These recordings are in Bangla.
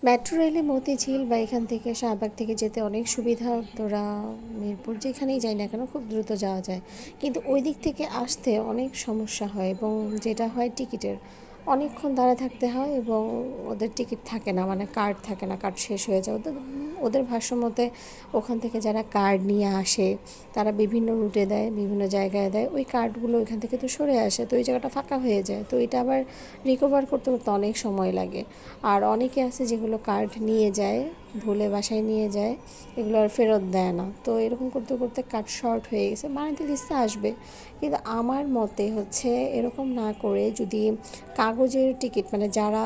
মেট্রো রেলে মতিঝিল বা এখান থেকে শাহবাগ থেকে যেতে অনেক সুবিধা। তোরা মিরপুর যেখানেই যাই না কেন খুব দ্রুত যাওয়া যায়, কিন্তু ওই দিক থেকে আসতে অনেক সমস্যা হয় এবং যেটা হয় টিকিটের অনেকক্ষণ দাঁড়ায় থাকতে হয় এবং ওদের টিকিট থাকে না, মানে কার্ড থাকে না, কার্ড শেষ হয়ে যায় ওদের। ওদের ভাষ্য মতে ওখান থেকে যারা কার্ড নিয়ে আসে তারা বিভিন্ন রুটে দেয়, বিভিন্ন জায়গায় দেয়, ওই কার্ডগুলো ওইখান থেকে তো সরে আসে, তো ওই জায়গাটা ফাঁকা হয়ে যায়, তো এটা আবার রিকভার করতে করতে অনেক সময় লাগে। আর অনেকে আছে যেগুলো কার্ড নিয়ে যায়, ভুলে বাসায় নিয়ে যায়, এগুলো আর ফেরত দেয় না, তো এরকম করতে করতে কার্ড শর্ট হয়ে গেছে। বানাতে লিস্টে আসবে, কিন্তু আমার মতে হচ্ছে এরকম না করে যদি কাগজের টিকিট, মানে যারা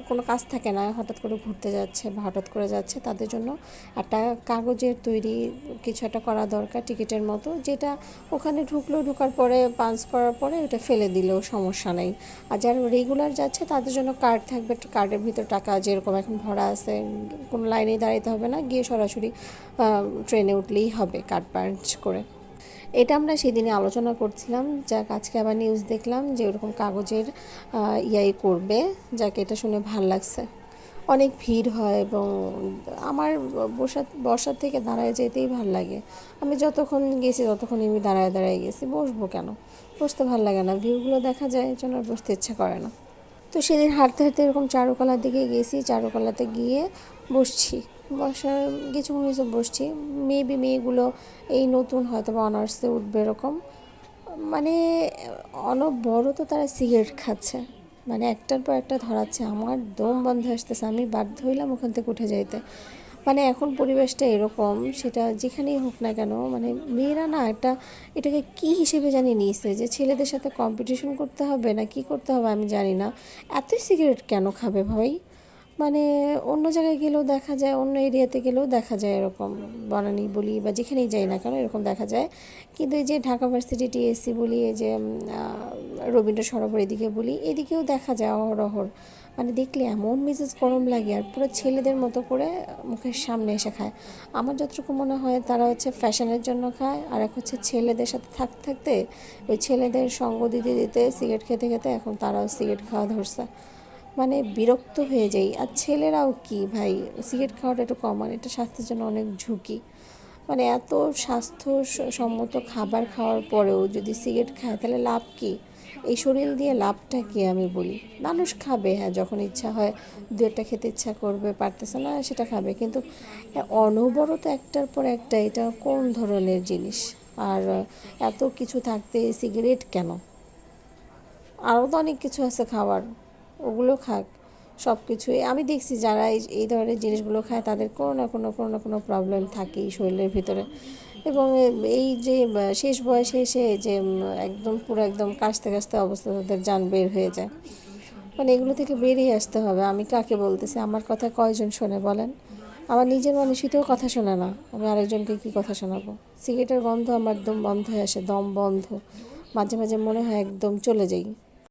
কোনো কাজ থাকে না, হঠাৎ করে ঘুরতে যাচ্ছে বা হঠাৎ করে যাচ্ছে, তাদের জন্য একটা কাগজের তৈরি কিছু একটা করা দরকার টিকিটের মতো, যেটা ওখানে ঢোকার পরে পাঞ্চ করার পরে ওটা ফেলে দিলেও সমস্যা নেই। আর যারা রেগুলার যাচ্ছে তাদের জন্য কার্ড থাকবে, কার্ডের ভিতর টাকা যেরকম এখন ভরা আছে, কোনো লাইনে দাঁড়াতে হবে না, গিয়ে সরাসরি ট্রেনে উঠলেই হবে কার্ড পাঞ্চ করে। এটা আমরা সেদিনে আলোচনা করছিলাম, যাক আজকে আবার নিউজ দেখলাম যে ওরকম কাগজের ইয়াই করবে, যাকে এটা শুনে ভাল লাগছে। অনেক ভিড় হয় এবং আমার বসার থেকে দাঁড়ায় যেতেই ভাল লাগে। আমি যতক্ষণ গেছি ততক্ষণ আমি দাঁড়ায় দাঁড়ায় গেছি, বসবো কেন, বসতে ভাল লাগে না, ভিউগুলো দেখা যায়, এই জন্য আর বসতে ইচ্ছা করে না। তো সেদিন হাঁটতে হাঁটতে এরকম চারুকলার দিকে গেছি, চারুকলাতে গিয়ে বসছি, বসার কিছুক্ষণ হয়েছে বসছি। মেয়েগুলো এই নতুন হয়তো বা অনার্সে উঠবে এরকম, মানে অনবরত তারা সিগারেট খাচ্ছে, মানে একটার পর একটা ধরাচ্ছে, আমার দম বন্ধ আসতেছে, আমি বাধ্য হইলাম ওখান থেকে উঠে যাইতে। মানে এখন পরিবেশটা এরকম, সেটা যেখানেই হোক না কেন, মানে মেয়েরা না এটাকে কী হিসেবে জানি নিয়েছে, যে ছেলেদের সাথে কম্পিটিশন করতে হবে না কি করতে হবে আমি জানি না, এতই সিগারেট কেন খাবে ভাই। মানে অন্য জায়গায় গেলেও দেখা যায়, অন্য এরিয়াতে গেলেও দেখা যায় এরকম, বনানী বলি বা যেখানেই যাই না কেন এরকম দেখা যায়। কিন্তু এই যে ঢাকা ভার্সিটি টিএসসি বলি, এই যে রবীন্দ্র সরোবর এদিকে বলি, এদিকেও দেখা যায় অহরহর। মানে দেখলে এমন মেজাজ গরম লাগে, আর পুরো ছেলেদের মতো করে মুখের সামনে এসে খায়। আমার যতটুকু মনে হয় তারা হচ্ছে ফ্যাশনের জন্য খায়, আর এক হচ্ছে ছেলেদের সাথে থাকতে থাকতে ওই ছেলেদের সঙ্গ দিতে দিতে সিগারেট খেতে খেতে এখন তারাও সিগারেট খাওয়া ধরছে। মানে বিরক্ত হয়ে যাই। আর ছেলেরাও কি ভাই, সিগারেট খাওয়াটা একটু কমান, এটা স্বাস্থ্যের জন্য অনেক ঝুঁকি। মানে এত স্বাস্থ্যসম্মত খাবার খাওয়ার পরেও যদি সিগারেট খায় তাহলে লাভ কি, এই শরীর দিয়ে লাভটা কি আমি বলি। মানুষ খাবে, হ্যাঁ যখন ইচ্ছা হয় দু একটা খেতে ইচ্ছা করবে, পারতেছে না সেটা খাবে, কিন্তু অনবরত একটার পর একটা, এটা কোন ধরনের জিনিস। আর এত কিছু থাকতে সিগারেট কেন, আরও তো অনেক কিছু আছে খাবার, ওগুলো খাক। সব কিছুই আমি দেখছি যারা এই ধরনের জিনিসগুলো খায় তাদের কোনো না কোনো প্রবলেম থাকেই শরীরের ভিতরে। এবং এই যে শেষ বয়সে এসে যে একদম পুরো একদম কাশতে কাশতে অবস্থা, তাদের জান বের হয়ে যায়। মানে এগুলো থেকে বেরিয়ে আসতে হবে। আমি কাকে বলতেছি, আমার কথা কয়জন শোনে বলেন। আমার নিজের মানুষই তো কথা শোনে না, আমি আরেকজনকে কি কথা শোনাবো। সিগারেটের গন্ধ আমার একদম বন্ধ হয়ে আসে, দম বন্ধ, মাঝে মাঝে মনে হয় একদম চলে যাই।